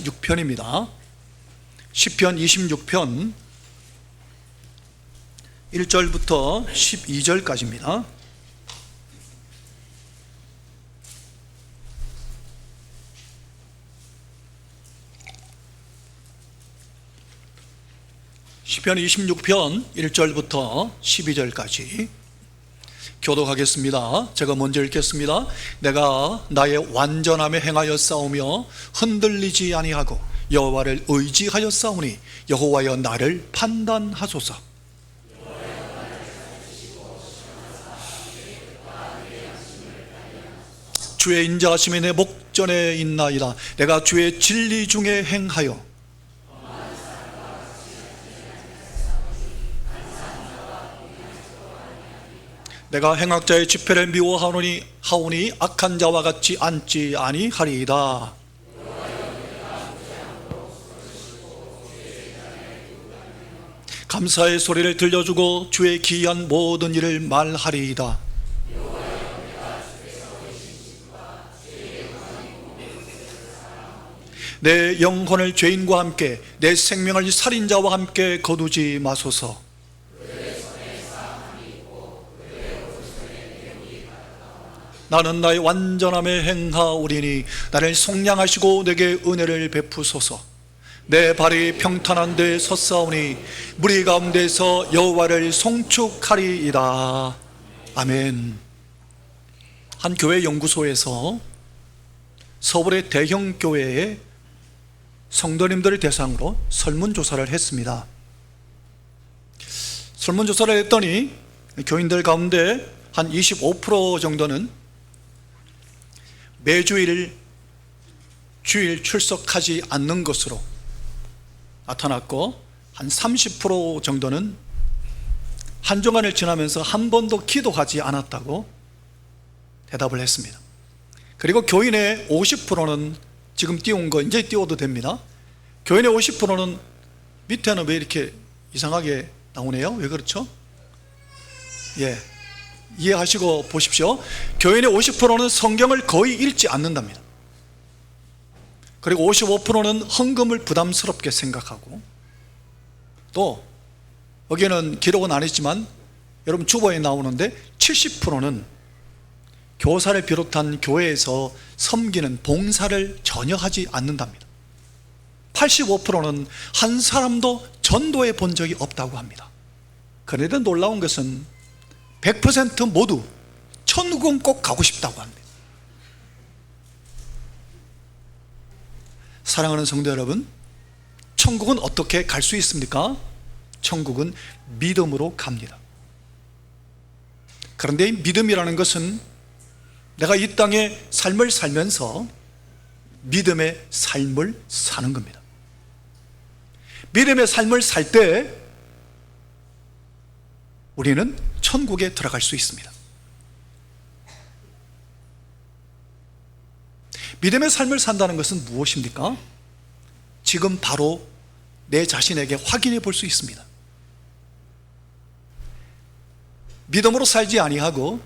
6편입니다. 시편 26편 1절부터 12절까지입니다. 시편 26편 1절부터 12절까지 교독하겠습니다. 제가 먼저 읽겠습니다. 내가 나의 완전함에 행하여 싸우며 흔들리지 아니하고 여호와를 의지하여 싸우니 여호와여 나를 판단하소서. 주의 인자하심이 내 목전에 있나이다. 내가 주의 진리 중에 행하여 내가 행악자의 집회를 미워하오니 악한 자와 같이 앉지 아니하리이다. 감사의 소리를 들려주고 주의 기이한 모든 일을 말하리이다. 내 영혼을 죄인과 함께 내 생명을 살인자와 함께 거두지 마소서. 나는 나의 완전함에 행하오리니 나를 속량하시고 내게 은혜를 베푸소서. 내 발이 평탄한 데 섰사오니 무리 가운데서 여호와를 송축하리이다. 아멘. 한 교회 연구소에서 서울의 대형 교회의 성도님들을 대상으로 설문조사를 했습니다. 설문조사를 했더니 교인들 가운데 한 25% 정도는 매주일 주일 출석하지 않는 것으로 나타났고, 한 30% 정도는 한 주간을 지나면서 한 번도 기도하지 않았다고 대답을 했습니다. 그리고 교인의 50%는 지금 띄운 거 이제 띄워도 됩니다. 교인의 50%는 밑에는 왜 이렇게 이상하게 나오네요? 왜 그렇죠? 이해하시고 보십시오. 교인의 50%는 성경을 거의 읽지 않는답니다. 그리고 55%는 헌금을 부담스럽게 생각하고, 또 여기는 기록은 안 했지만 여러분 주보에 나오는데 70%는 교사를 비롯한 교회에서 섬기는 봉사를 전혀 하지 않는답니다. 85%는 한 사람도 전도해 본 적이 없다고 합니다. 그런데 놀라운 것은 100% 모두 천국은 꼭 가고 싶다고 합니다. 사랑하는 성도 여러분, 천국은 어떻게 갈 수 있습니까? 천국은 믿음으로 갑니다. 그런데 이 믿음이라는 것은 내가 이 땅에 삶을 살면서 믿음의 삶을 사는 겁니다. 믿음의 삶을 살 때 우리는 천국에 들어갈 수 있습니다. 믿음의 삶을 산다는 것은 무엇입니까? 지금 바로 내 자신에게 확인해 볼 수 있습니다. 믿음으로 살지 아니하고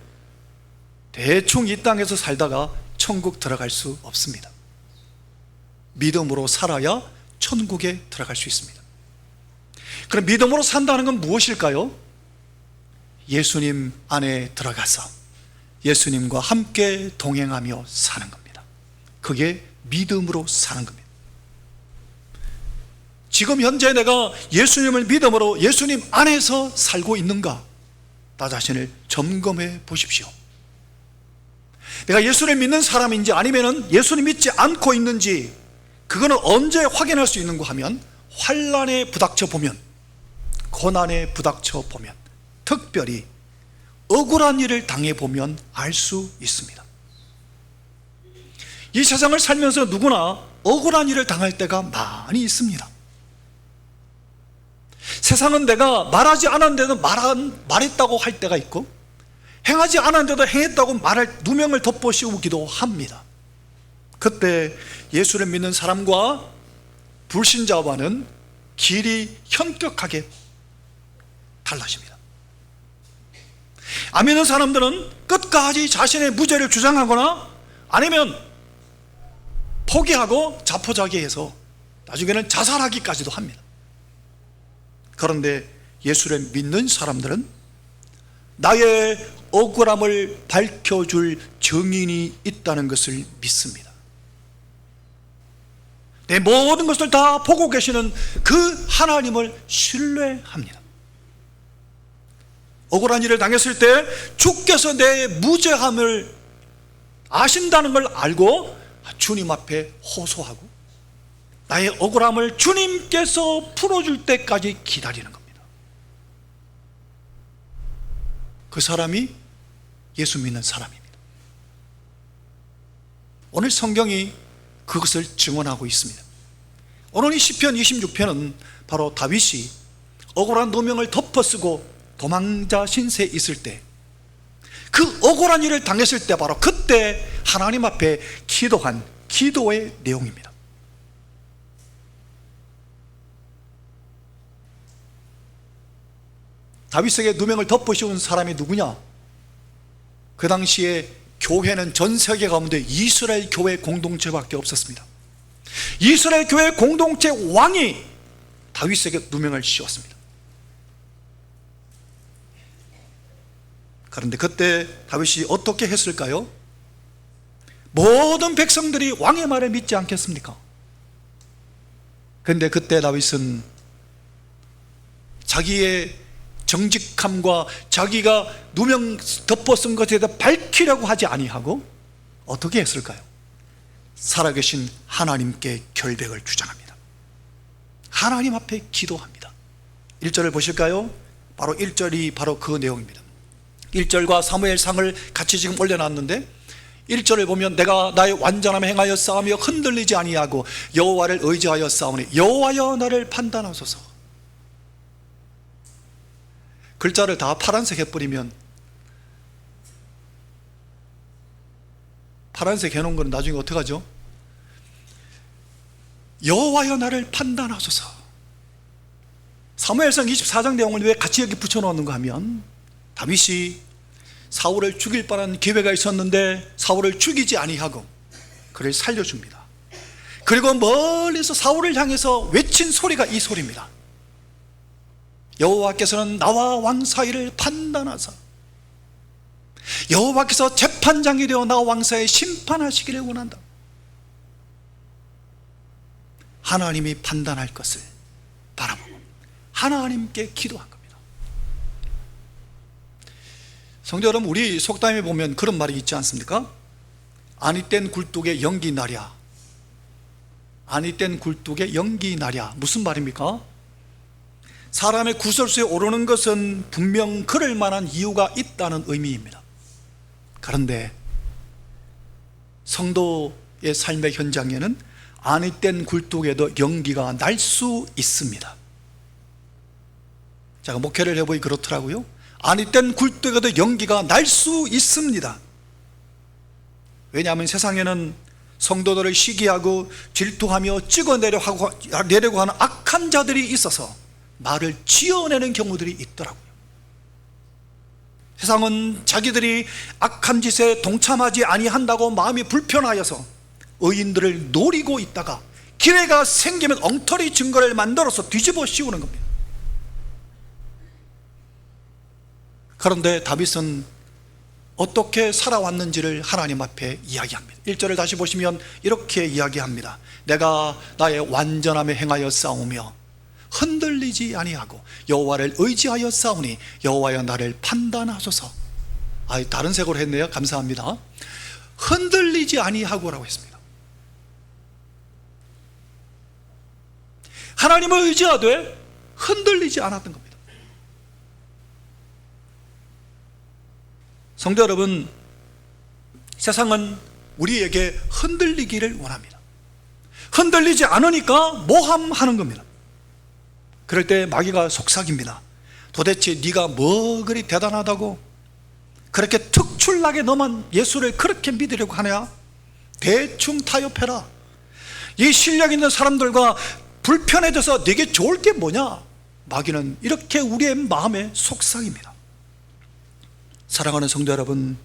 대충 이 땅에서 살다가 천국 들어갈 수 없습니다. 믿음으로 살아야 천국에 들어갈 수 있습니다. 그럼 믿음으로 산다는 건 무엇일까요? 예수님 안에 들어가서 예수님과 함께 동행하며 사는 겁니다. 그게 믿음으로 사는 겁니다. 지금 현재 내가 예수님을 믿음으로 예수님 안에서 살고 있는가? 나 자신을 점검해 보십시오. 내가 예수를 믿는 사람인지 아니면 예수님 믿지 않고 있는지, 그거는 언제 확인할 수 있는가 하면 환난에 부닥쳐 보면, 고난에 부닥쳐 보면, 특별히 억울한 일을 당해보면 알 수 있습니다. 이 세상을 살면서 누구나 억울한 일을 당할 때가 많이 있습니다. 세상은 내가 말하지 않았는데도 말했다고 할 때가 있고, 행하지 않았는데도 행했다고 말할 누명을 덮어씌우기도 합니다. 그때 예수를 믿는 사람과 불신자와는 길이 현격하게 달라집니다. 안 믿는 사람들은 끝까지 자신의 무죄를 주장하거나 아니면 포기하고 자포자기해서 나중에는 자살하기까지도 합니다. 그런데 예수를 믿는 사람들은 나의 억울함을 밝혀줄 증인이 있다는 것을 믿습니다. 내 모든 것을 다 보고 계시는 그 하나님을 신뢰합니다. 억울한 일을 당했을 때 주께서 내 무죄함을 아신다는 걸 알고 주님 앞에 호소하고 나의 억울함을 주님께서 풀어줄 때까지 기다리는 겁니다. 그 사람이 예수 믿는 사람입니다. 오늘 성경이 그것을 증언하고 있습니다. 오늘 이 시편 26편은 바로 다윗이 억울한 누명을 덮어쓰고 도망자 신세에 있을 때, 그 억울한 일을 당했을 때 바로 그때 하나님 앞에 기도한 기도의 내용입니다. 다윗에게 누명을 덮어씌운 사람이 누구냐? 그 당시에 교회는 전 세계 가운데 이스라엘 교회 공동체밖에 없었습니다. 이스라엘 교회 공동체 왕이 다윗에게 누명을 씌웠습니다. 그런데 그때 다윗이 어떻게 했을까요? 모든 백성들이 왕의 말을 믿지 않겠습니까? 그런데 그때 다윗은 자기의 정직함과 자기가 누명 덮어쓴 것에 대해 밝히려고 하지 아니하고 어떻게 했을까요? 살아계신 하나님께 결백을 주장합니다. 하나님 앞에 기도합니다. 1절을 보실까요? 바로 1절이 바로 그 내용입니다. 1절과 사무엘상을 같이 지금 올려놨는데 1절을 보면 내가 나의 완전함에 행하여 싸우며 흔들리지 아니하고 여호와를 의지하여 싸우니 여호와여 나를 판단하소서. 글자를 다 파란색 해버리면, 파란색 해놓은 거는 나중에 어떡하죠? 여호와여 나를 판단하소서. 사무엘상 24장 내용을 왜 같이 여기 붙여놓는가 하면, 다윗이 사울을 죽일 뻔한 기회가 있었는데 사울을 죽이지 아니하고 그를 살려줍니다. 그리고 멀리서 사울을 향해서 외친 소리가 이 소리입니다. 여호와께서는 나와 왕 사이를 판단하사 여호와께서 재판장이 되어 나와 왕 사이에 심판하시기를 원한다. 하나님이 판단할 것을 바라보고 하나님께 기도한 겁니다. 성도 여러분, 우리 속담에 보면 그런 말이 있지 않습니까? 아니 땐 굴뚝에 연기 나랴. 아니 땐 굴뚝에 연기 나랴. 무슨 말입니까? 사람의 구설수에 오르는 것은 분명 그럴 만한 이유가 있다는 의미입니다. 그런데 성도의 삶의 현장에는 아니 땐 굴뚝에도 연기가 날 수 있습니다. 제가 목회를 해보니 그렇더라고요. 아니 땐 굴뚝에도 연기가 날 수 있습니다. 왜냐하면 세상에는 성도들을 시기하고 질투하며 찍어내려고 하는 악한 자들이 있어서 말을 지어내는 경우들이 있더라고요. 세상은 자기들이 악한 짓에 동참하지 아니한다고 마음이 불편하여서 의인들을 노리고 있다가 기회가 생기면 엉터리 증거를 만들어서 뒤집어 씌우는 겁니다. 그런데 다윗은 어떻게 살아왔는지를 하나님 앞에 이야기합니다. 1절을 다시 보시면 이렇게 이야기합니다. 내가 나의 완전함에 행하여 싸우며 흔들리지 아니하고 여호와를 의지하여 싸우니 여호와여 나를 판단하소서. 다른 색으로 했네요. 감사합니다. 흔들리지 아니하고라고 했습니다. 하나님을 의지하되 흔들리지 않았던 겁니다. 성도 여러분, 세상은 우리에게 흔들리기를 원합니다. 흔들리지 않으니까 모함하는 겁니다. 그럴 때 마귀가 속삭입니다. 도대체 네가 뭐 그리 대단하다고 그렇게 특출나게 너만 예수를 그렇게 믿으려고 하냐? 대충 타협해라. 이 실력 있는 사람들과 불편해져서 네게 좋을 게 뭐냐? 마귀는 이렇게 우리의 마음에 속삭입니다. 사랑하는 성도 여러분,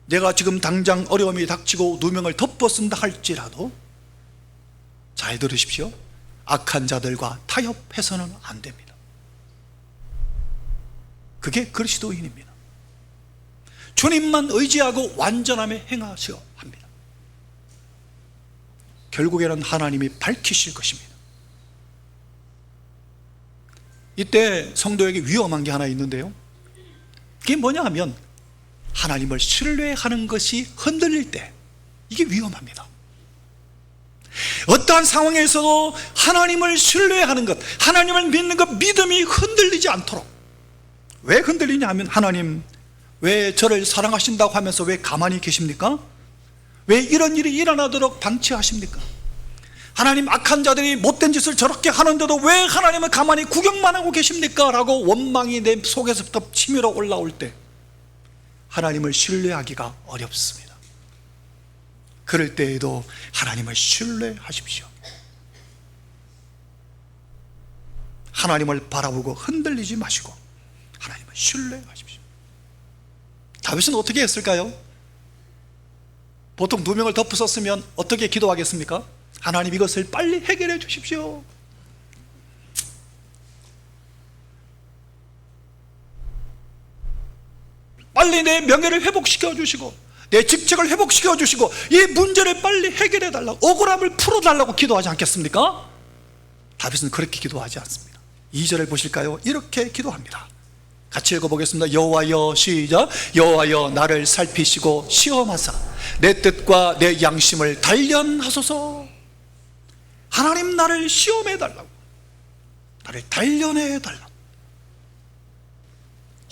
내가 지금 당장 어려움이 닥치고 누명을 덮어쓴다 할지라도 잘 들으십시오. 악한 자들과 타협해서는 안 됩니다. 그게 그리스도인입니다. 주님만 의지하고 완전함에 행하셔야 합니다. 결국에는 하나님이 밝히실 것입니다. 이때 성도에게 위험한 게 하나 있는데요, 그게 뭐냐 하면 하나님을 신뢰하는 것이 흔들릴 때, 이게 위험합니다. 어떠한 상황에서도 하나님을 신뢰하는 것, 하나님을 믿는 것, 믿음이 흔들리지 않도록. 왜 흔들리냐 하면, 하나님 왜 저를 사랑하신다고 하면서 왜 가만히 계십니까? 왜 이런 일이 일어나도록 방치하십니까? 하나님, 악한 자들이 못된 짓을 저렇게 하는데도 왜 하나님은 가만히 구경만 하고 계십니까? 라고 원망이 내 속에서부터 치밀어 올라올 때 하나님을 신뢰하기가 어렵습니다. 그럴 때에도 하나님을 신뢰하십시오. 하나님을 바라보고 흔들리지 마시고 하나님을 신뢰하십시오. 다윗은 어떻게 했을까요? 보통 누명을 덮으셨으면 어떻게 기도하겠습니까? 하나님, 이것을 빨리 해결해 주십시오. 빨리 내 명예를 회복시켜 주시고 내 직책을 회복시켜 주시고 이 문제를 빨리 해결해 달라고, 억울함을 풀어달라고 기도하지 않겠습니까? 다윗은 그렇게 기도하지 않습니다. 2절을 보실까요? 이렇게 기도합니다. 같이 읽어보겠습니다. 여호와여, 시작. 여호와여, 나를 살피시고 시험하사 내 뜻과 내 양심을 단련하소서. 하나님, 나를 시험해 달라고, 나를 단련해 달라고.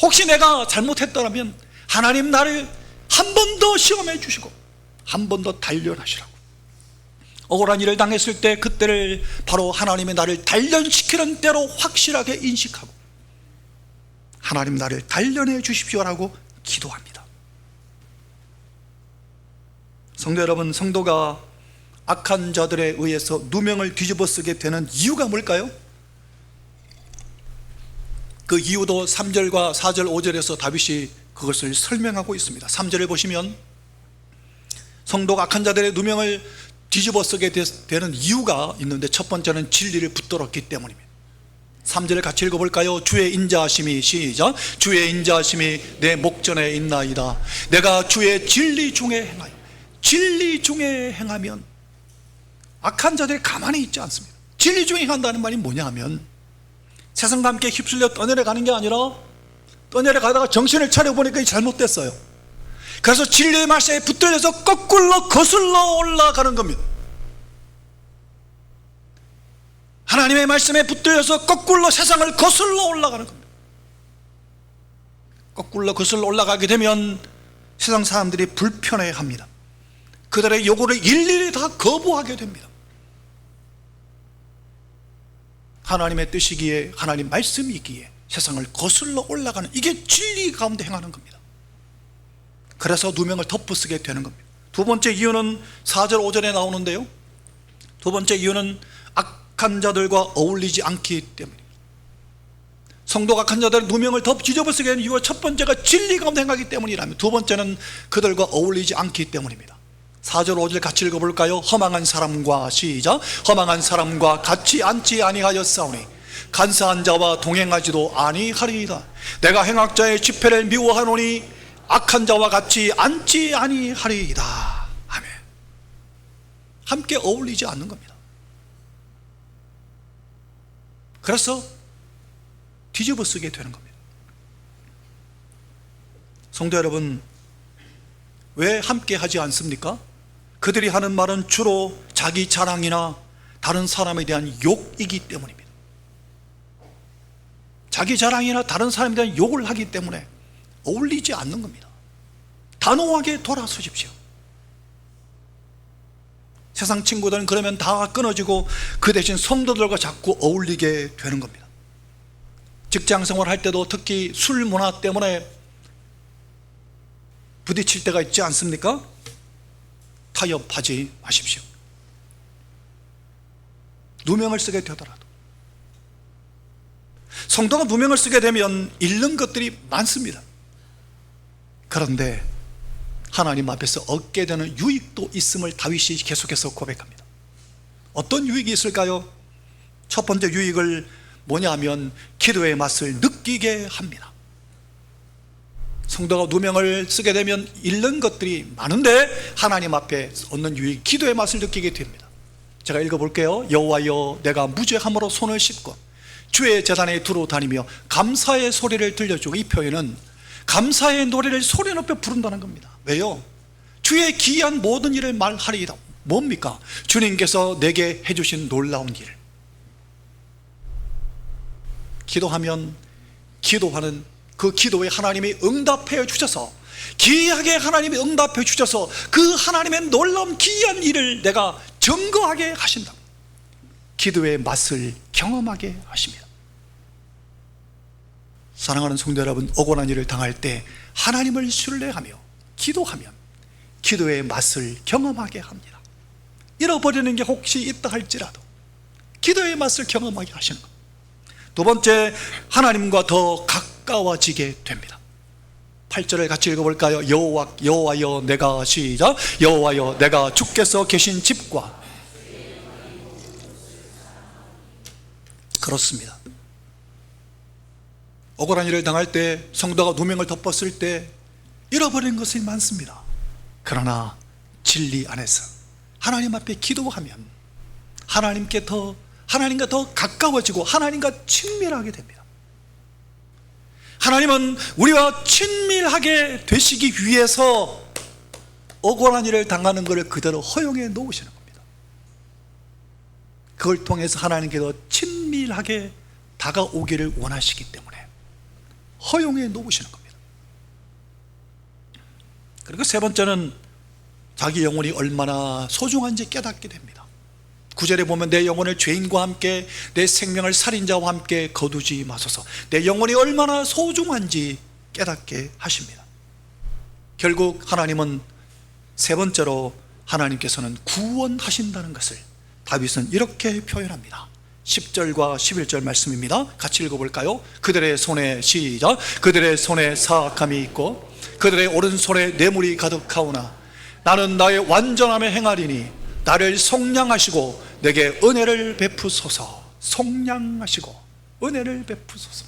혹시 내가 잘못했더라면 하나님, 나를 한 번 더 시험해 주시고 한 번 더 단련하시라고. 억울한 일을 당했을 때 그때를 바로 하나님의 나를 단련시키는 때로 확실하게 인식하고 하나님, 나를 단련해 주십시오라고 기도합니다. 성도 여러분, 성도가 악한 자들에 의해서 누명을 뒤집어 쓰게 되는 이유가 뭘까요? 그 이유도 3절과 4절 5절에서 다윗이 그것을 설명하고 있습니다. 3절을 보시면 성도가 악한 자들의 누명을 뒤집어 쓰게 되는 이유가 있는데, 첫 번째는 진리를 붙들었기 때문입니다. 3절을 같이 읽어볼까요? 주의 인자하심이, 시작. 주의 인자하심이 내 목전에 있나이다. 내가 주의 진리 중에 행하여. 진리 중에 행하면 악한 자들이 가만히 있지 않습니다. 진리 중에 행한다는 말이 뭐냐 하면, 세상과 함께 휩쓸려 떠내려가는 게 아니라 떠내려가다가 정신을 차려보니까 잘못됐어요. 그래서 진리의 말씀에 붙들려서 거꾸로 거슬러 올라가는 겁니다. 하나님의 말씀에 붙들려서 거꾸로 세상을 거슬러 올라가는 겁니다. 거꾸로 거슬러 올라가게 되면 세상 사람들이 불편해합니다. 그들의 요구를 일일이 다 거부하게 됩니다. 하나님의 뜻이기에, 하나님 말씀이기에 세상을 거슬러 올라가는, 이게 진리 가운데 행하는 겁니다. 그래서 누명을 덮어쓰게 되는 겁니다. 두 번째 이유는 4절 5절에 나오는데요, 두 번째 이유는 악한 자들과 어울리지 않기 때문입니다. 성도가 악한 자들의 누명을 뒤집어쓰게 되는 이유가 첫 번째가 진리 가운데 행하기 때문이라면, 두 번째는 그들과 어울리지 않기 때문입니다. 4절 5절 같이 읽어볼까요? 허망한 사람과, 시작. 허망한 사람과 같이 앉지 아니하였사오니 간사한 자와 동행하지도 아니하리이다. 내가 행악자의 집회를 미워하노니 악한 자와 같이 앉지 아니하리이다. 아멘. 함께 어울리지 않는 겁니다. 그래서 뒤집어 쓰게 되는 겁니다. 성도 여러분, 왜 함께 하지 않습니까? 그들이 하는 말은 주로 자기 자랑이나 다른 사람에 대한 욕이기 때문입니다. 자기 자랑이나 다른 사람에 대한 욕을 하기 때문에 어울리지 않는 겁니다. 단호하게 돌아서십시오. 세상 친구들은 그러면 다 끊어지고 그 대신 성도들과 자꾸 어울리게 되는 겁니다. 직장 생활할 때도 특히 술 문화 때문에 부딪힐 때가 있지 않습니까? 타협하지 마십시오. 누명을 쓰게 되더라도. 성도가 누명을 쓰게 되면 잃는 것들이 많습니다. 그런데 하나님 앞에서 얻게 되는 유익도 있음을 다윗이 계속해서 고백합니다. 어떤 유익이 있을까요? 첫 번째 유익을 뭐냐면 기도의 맛을 느끼게 합니다. 성도가 누명을 쓰게 되면 잃는 것들이 많은데 하나님 앞에 얻는 유익, 기도의 맛을 느끼게 됩니다. 제가 읽어볼게요. 여호와여, 내가 무죄함으로 손을 씻고 주의 제단에 두루 다니며 감사의 소리를 들려주고, 이 표현은 감사의 노래를 소리 높여 부른다는 겁니다. 왜요? 주의 기이한 모든 일을 말하리이다. 뭡니까? 주님께서 내게 해주신 놀라운 일. 기도하면 기도하는 그 기도에 하나님이 응답해 주셔서, 기이하게 하나님이 응답해 주셔서 그 하나님의 놀라운 기이한 일을 내가 증거하게 하신다. 기도의 맛을 경험하게 하십니다. 사랑하는 성도 여러분, 억울한 일을 당할 때 하나님을 신뢰하며 기도하면 기도의 맛을 경험하게 합니다. 잃어버리는 게 혹시 있다 할지라도 기도의 맛을 경험하게 하시는 것. 두 번째, 하나님과 더 가까워지게 됩니다. 8절을 같이 읽어볼까요? 여호와여 내가, 시작, 여호와여 내가 주께서 계신 집과, 그렇습니다. 억울한 일을 당할 때, 성도가 누명을 덮었을 때 잃어버린 것이 많습니다. 그러나 진리 안에서 하나님 앞에 기도하면 하나님과 더 가까워지고 하나님과 친밀하게 됩니다. 하나님은 우리와 친밀하게 되시기 위해서 억울한 일을 당하는 것을 그대로 허용해 놓으시는 겁니다. 그걸 통해서 하나님께 더 친밀하게 다가오기를 원하시기 때문에 허용해 놓으시는 겁니다. 그리고 세 번째는 자기 영혼이 얼마나 소중한지 깨닫게 됩니다. 9절에 보면 내 영혼을 죄인과 함께 내 생명을 살인자와 함께 거두지 마소서. 내 영혼이 얼마나 소중한지 깨닫게 하십니다. 결국 하나님은 세 번째로 하나님께서는 구원하신다는 것을 다윗은 이렇게 표현합니다. 10절과 11절 말씀입니다. 같이 읽어볼까요? 그들의 손에, 시작, 그들의 손에 사악함이 있고 그들의 오른손에 뇌물이 가득하오나 나는 나의 완전함에 행하리니 나를 속량하시고 내게 은혜를 베푸소서. 속량하시고 은혜를 베푸소서.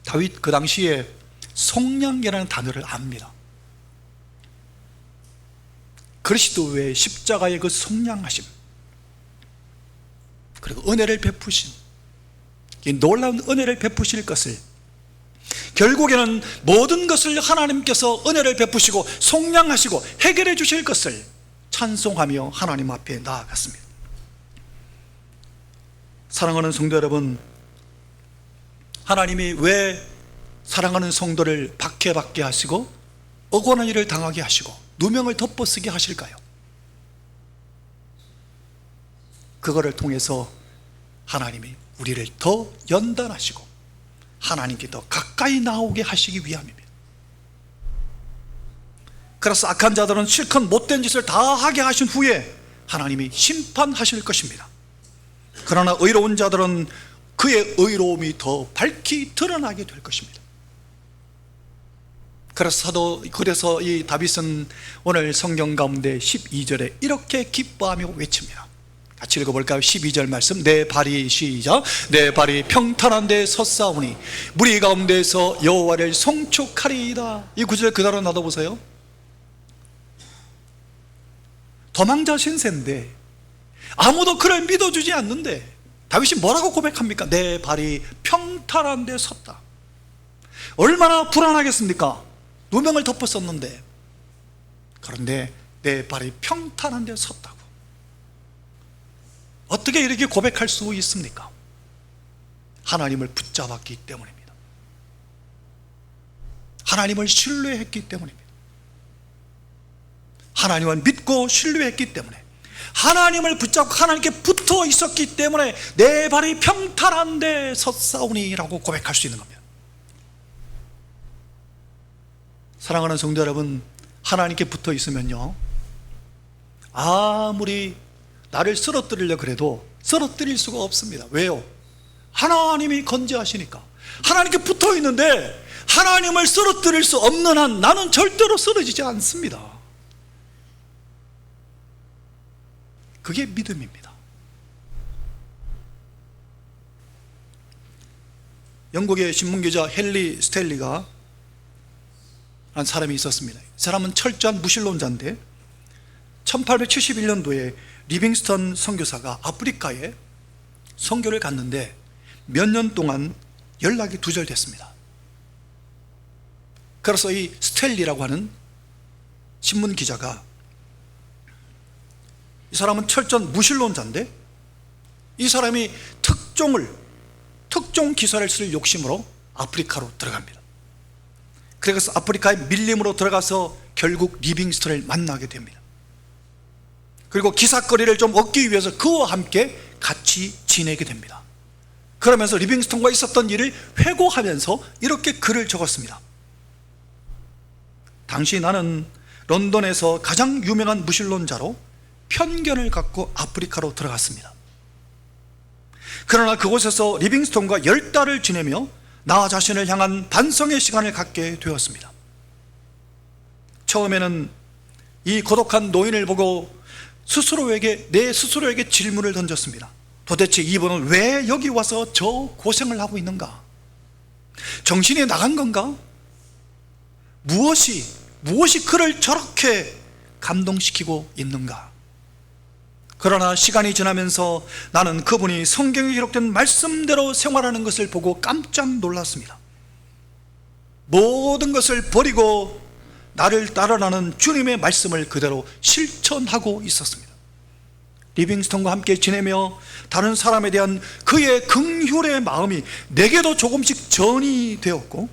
다윗 그 당시에 속량이라는 단어를 압니다. 그리스도의 십자가의 그 속량하심, 그리고 은혜를 베푸신, 이 놀라운 은혜를 베푸실 것을, 결국에는 모든 것을 하나님께서 은혜를 베푸시고 속량하시고 해결해 주실 것을 찬송하며 하나님 앞에 나아갔습니다. 사랑하는 성도 여러분, 하나님이 왜 사랑하는 성도를 박해받게 하시고 억울한 일을 당하게 하시고 누명을 덮어쓰게 하실까요? 그거를 통해서 하나님이 우리를 더 연단하시고 하나님께 더 가까이 나오게 하시기 위함입니다. 그래서 악한 자들은 실컷 못된 짓을 다 하게 하신 후에 하나님이 심판하실 것입니다. 그러나 의로운 자들은 그의 의로움이 더 밝히 드러나게 될 것입니다. 그래서 이 다윗은 오늘 성경 가운데 12절에 이렇게 기뻐하며 외칩니다. 같이 읽어볼까요? 12절 말씀, 내 발이, 시작, 내 발이 평탄한 데 섰사오니 무리 가운데서 여호와를 송축하리이다. 이 구절 그대로 놔둬보세요. 도망자 신세인데 아무도 그를 믿어주지 않는데 다윗이 뭐라고 고백합니까? 내 발이 평탄한 데 섰다. 얼마나 불안하겠습니까? 누명을 덮었었는데. 그런데 내 발이 평탄한 데 섰다고. 어떻게 이렇게 고백할 수 있습니까? 하나님을 붙잡았기 때문입니다. 하나님을 신뢰했기 때문입니다. 하나님을 믿고 신뢰했기 때문에, 하나님을 붙잡고 하나님께 붙어 있었기 때문에 내 발이 평탄한 데 섰사오니라고 고백할 수 있는 겁니다. 사랑하는 성도 여러분, 하나님께 붙어 있으면요, 아무리 나를 쓰러뜨리려고 해도 쓰러뜨릴 수가 없습니다. 왜요? 하나님이 건재하시니까. 하나님께 붙어 있는데 하나님을 쓰러뜨릴 수 없는 한 나는 절대로 쓰러지지 않습니다. 그게 믿음입니다. 영국의 신문기자 헨리 스텔리가 한 사람이 있었습니다. 이 사람은 철저한 무신론자인데 1871년도에 리빙스턴 선교사가 아프리카에 선교를 갔는데 몇 년 동안 연락이 두절됐습니다. 그래서 이 스텔리라고 하는 신문 기자가, 이 사람은 철저한 무신론자인데 이 사람이 특종 기사를 쓸 욕심으로 아프리카로 들어갑니다. 그래서 아프리카에 밀림으로 들어가서 결국 리빙스턴을 만나게 됩니다. 그리고 기사거리를 좀 얻기 위해서 그와 함께 같이 지내게 됩니다. 그러면서 리빙스턴과 있었던 일을 회고하면서 이렇게 글을 적었습니다. 당시 나는 런던에서 가장 유명한 무신론자로 편견을 갖고 아프리카로 들어갔습니다. 그러나 그곳에서 리빙스턴과 10달을 지내며 나 자신을 향한 반성의 시간을 갖게 되었습니다. 처음에는 이 고독한 노인을 보고 내 스스로에게 질문을 던졌습니다. 도대체 이분은 왜 여기 와서 저 고생을 하고 있는가? 정신이 나간 건가? 무엇이 그를 저렇게 감동시키고 있는가? 그러나 시간이 지나면서 나는 그분이 성경에 기록된 말씀대로 생활하는 것을 보고 깜짝 놀랐습니다. 모든 것을 버리고 나를 따르라는 주님의 말씀을 그대로 실천하고 있었습니다. 리빙스턴과 함께 지내며 다른 사람에 대한 그의 긍휼의 마음이 내게도 조금씩 전이 되었고,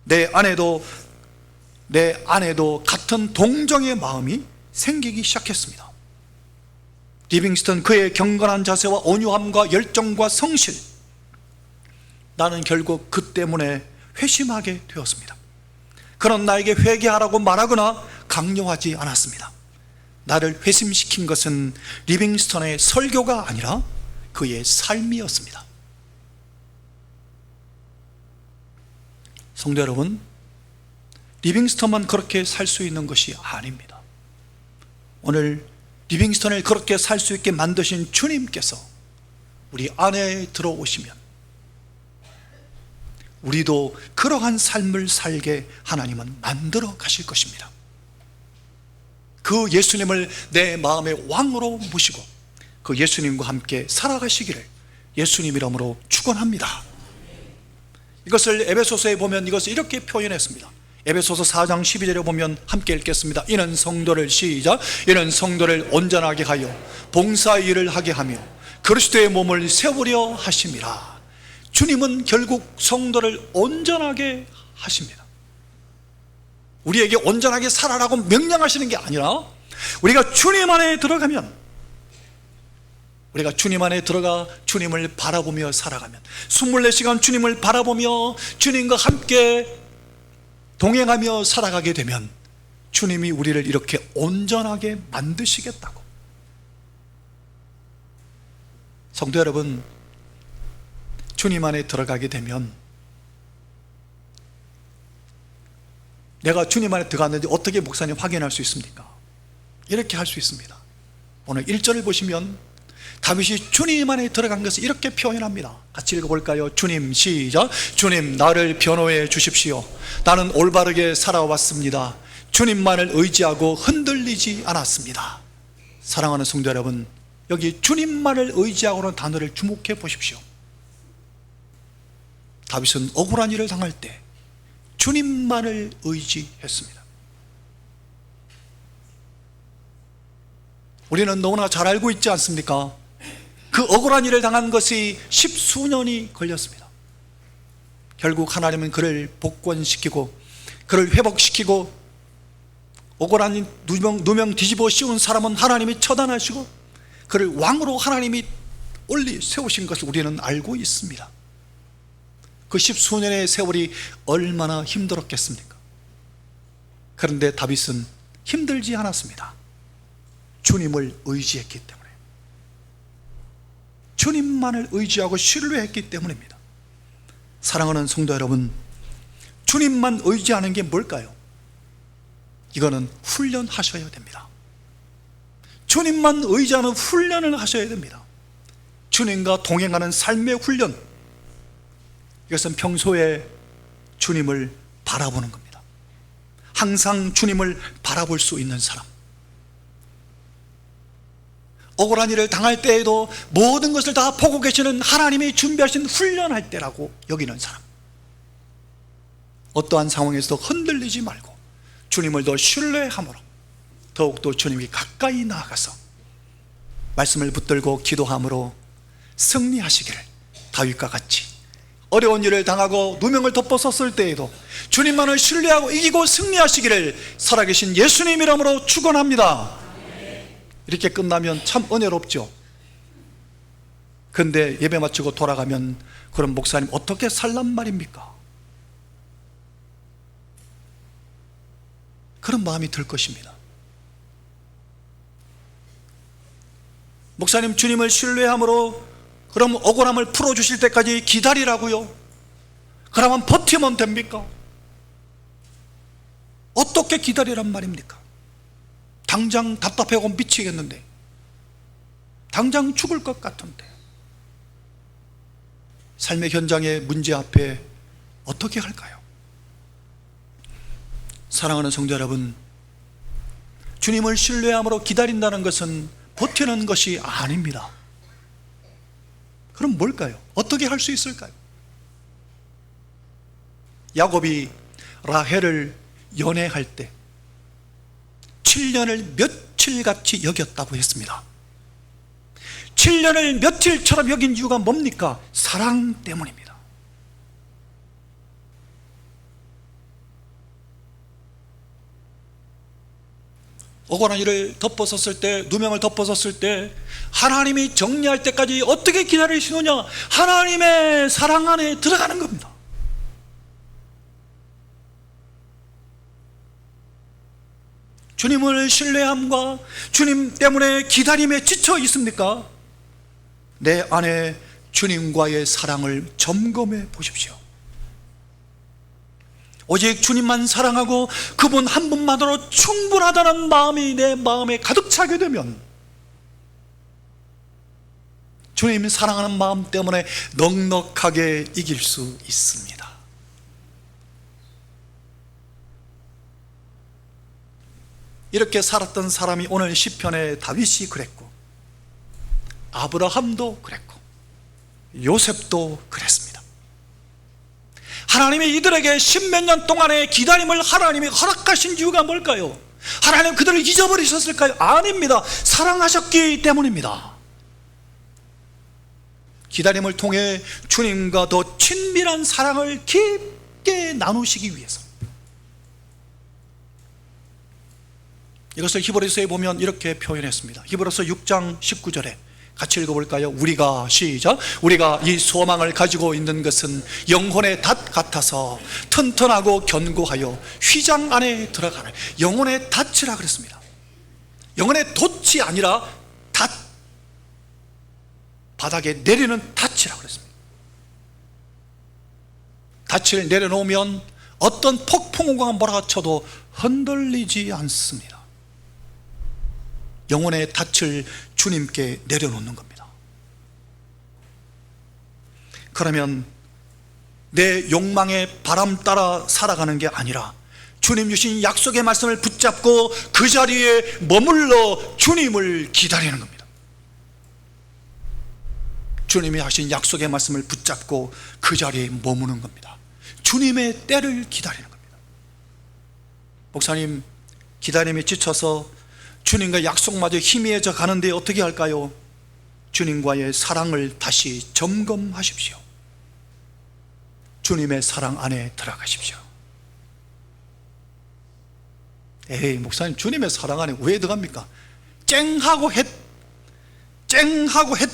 내 안에도 같은 동정의 마음이 생기기 시작했습니다. 리빙스턴 그의 경건한 자세와 온유함과 열정과 성실, 나는 결국 그 때문에 회심하게 되었습니다. 그런 나에게 회개하라고 말하거나 강요하지 않았습니다. 나를 회심시킨 것은 리빙스턴의 설교가 아니라 그의 삶이었습니다. 성도 여러분, 리빙스턴만 그렇게 살 수 있는 것이 아닙니다. 오늘 리빙스턴을 그렇게 살 수 있게 만드신 주님께서 우리 안에 들어오시면 우리도 그러한 삶을 살게 하나님은 만들어 가실 것입니다. 그 예수님을 내 마음의 왕으로 모시고 그 예수님과 함께 살아가시기를 예수님 이름으로 축원합니다. 이것을 에베소서에 보면 이것을 이렇게 표현했습니다. 에베소서 4장 12절에 보면 함께 읽겠습니다. 이는 성도를 시작. 이는 성도를 온전하게 하여 봉사의 일을 하게 하며 그리스도의 몸을 세우려 하심이라. 주님은 결국 성도를 온전하게 하십니다. 우리에게 온전하게 살아라고 명령하시는 게 아니라 우리가 주님 안에 들어가면, 우리가 주님 안에 들어가 주님을 바라보며 살아가면, 24시간 주님을 바라보며 주님과 함께 동행하며 살아가게 되면 주님이 우리를 이렇게 온전하게 만드시겠다고. 성도 여러분, 주님 안에 들어가게 되면, 내가 주님 안에 들어갔는지 어떻게 목사님 확인할 수 있습니까? 이렇게 할 수 있습니다. 오늘 1절을 보시면 다윗이 주님 안에 들어간 것을 이렇게 표현합니다. 같이 읽어볼까요? 주님, 시작. 주님, 나를 변호해 주십시오. 나는 올바르게 살아왔습니다. 주님만을 의지하고 흔들리지 않았습니다. 사랑하는 성도 여러분, 여기 주님만을 의지하고는 단어를 주목해 보십시오. 다윗은 억울한 일을 당할 때 주님만을 의지했습니다. 우리는 너무나 잘 알고 있지 않습니까? 그 억울한 일을 당한 것이 10수년이 걸렸습니다. 결국 하나님은 그를 복권시키고 그를 회복시키고, 억울한 누명 뒤집어 씌운 사람은 하나님이 처단하시고 그를 왕으로 하나님이 세우신 것을 우리는 알고 있습니다. 그 10수년의 세월이 얼마나 힘들었겠습니까? 그런데 다윗은 힘들지 않았습니다. 주님을 의지했기 때문에, 주님만을 의지하고 신뢰했기 때문입니다. 사랑하는 성도 여러분, 주님만 의지하는 게 뭘까요? 이거는 훈련하셔야 됩니다. 주님만 의지하는 훈련을 하셔야 됩니다. 주님과 동행하는 삶의 훈련. 이것은 평소에 주님을 바라보는 겁니다. 항상 주님을 바라볼 수 있는 사람, 억울한 일을 당할 때에도 모든 것을 다 보고 계시는 하나님이 준비하신 훈련할 때라고 여기는 사람, 어떠한 상황에서도 흔들리지 말고 주님을 더 신뢰함으로 더욱더 주님이 가까이 나아가서 말씀을 붙들고 기도함으로 승리하시기를, 다윗과 같이 어려운 일을 당하고 누명을 덮어섰을 때에도 주님만을 신뢰하고 이기고 승리하시기를 살아계신 예수님 이름으로 축원합니다. 이렇게 끝나면 참 은혜롭죠. 근데 예배 마치고 돌아가면 그럼 목사님 어떻게 살란 말입니까? 그런 마음이 들 것입니다. 목사님, 주님을 신뢰함으로 그럼 억울함을 풀어주실 때까지 기다리라고요? 그러면 버티면 됩니까? 어떻게 기다리란 말입니까? 당장 답답하고 미치겠는데, 당장 죽을 것 같은데, 삶의 현장의 문제 앞에 어떻게 할까요? 사랑하는 성도 여러분, 주님을 신뢰함으로 기다린다는 것은 버티는 것이 아닙니다. 그럼 뭘까요? 어떻게 할 수 있을까요? 야곱이 라헬을 연애할 때 7년을 며칠같이 여겼다고 했습니다. 7년을 며칠처럼 여긴 이유가 뭡니까? 사랑 때문입니다. 억울한 일을 덮어섰을 때, 누명을 덮어섰을 때 하나님이 정리할 때까지 어떻게 기다리시느냐? 하나님의 사랑 안에 들어가는 겁니다. 주님을 신뢰함과 주님 때문에 기다림에 지쳐 있습니까? 내 안에 주님과의 사랑을 점검해 보십시오. 오직 주님만 사랑하고 그분 한 분만으로 충분하다는 마음이 내 마음에 가득 차게 되면 주님 사랑하는 마음 때문에 넉넉하게 이길 수 있습니다. 이렇게 살았던 사람이 오늘 시편에 다윗이 그랬고, 아브라함도 그랬고, 요셉도 그랬습니다. 하나님이 이들에게 십몇 년 동안의 기다림을 하나님이 허락하신 이유가 뭘까요? 하나님 그들을 잊어버리셨을까요? 아닙니다. 사랑하셨기 때문입니다. 기다림을 통해 주님과 더 친밀한 사랑을 깊게 나누시기 위해서. 이것을 히브리서에 보면 이렇게 표현했습니다. 히브리서 6장 19절에 같이 읽어볼까요? 우리가 이 소망을 가지고 있는 것은 영혼의 닷 같아서 튼튼하고 견고하여 휘장 안에 들어가는, 영혼의 닷이라 그랬습니다. 영혼의 돛이 아니라 닷, 바닥에 내리는 닷이라 그랬습니다. 닷을 내려놓으면 어떤 폭풍우가 몰아쳐도 흔들리지 않습니다. 영혼의 닻을 주님께 내려놓는 겁니다. 그러면 내 욕망의 바람 따라 살아가는 게 아니라 주님 주신 약속의 말씀을 붙잡고 그 자리에 머물러 주님을 기다리는 겁니다. 주님이 하신 약속의 말씀을 붙잡고 그 자리에 머무는 겁니다. 주님의 때를 기다리는 겁니다. 목사님, 기다림에 지쳐서 주님과 약속마저 희미해져 가는데 어떻게 할까요? 주님과의 사랑을 다시 점검하십시오. 주님의 사랑 안에 들어가십시오. 에이, 목사님, 주님의 사랑 안에 왜 들어갑니까? 쨍하고 해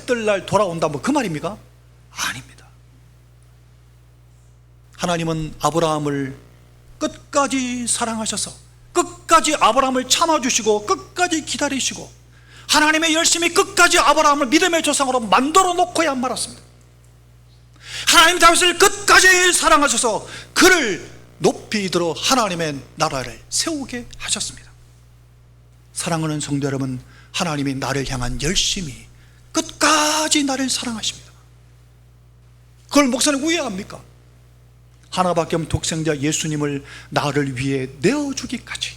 뜰 날 돌아온다, 뭐 그 말입니까? 아닙니다. 하나님은 아브라함을 끝까지 사랑하셔서 끝까지 아브라함을 참아주시고 끝까지 기다리시고 하나님의 열심히 끝까지 아브라함을 믿음의 조상으로 만들어 놓고야 말았습니다. 하나님 다윗을 끝까지 사랑하셔서 그를 높이 들어 하나님의 나라를 세우게 하셨습니다. 사랑하는 성도 여러분, 하나님이 나를 향한 열심이 끝까지 나를 사랑하십니다. 그걸 목사님 왜 합니까? 하나밖에 없는 독생자 예수님을 나를 위해 내어주기까지,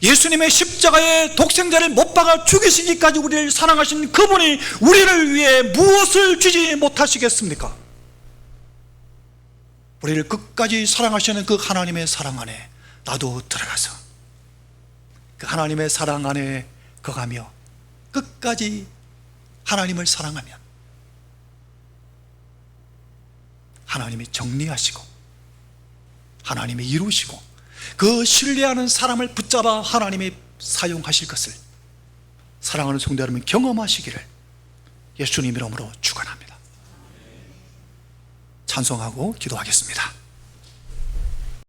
예수님의 십자가에 독생자를 못 박아 죽이시기까지 우리를 사랑하신 그분이 우리를 위해 무엇을 주지 못하시겠습니까? 우리를 끝까지 사랑하시는 그 하나님의 사랑 안에 나도 들어가서 그 하나님의 사랑 안에 거가며 끝까지 하나님을 사랑하면 하나님이 정리하시고 하나님이 이루시고 그 신뢰하는 사람을 붙잡아 하나님이 사용하실 것을 사랑하는 성도 여러분 경험하시기를 예수님 이름으로 축원합니다. 찬송하고 기도하겠습니다.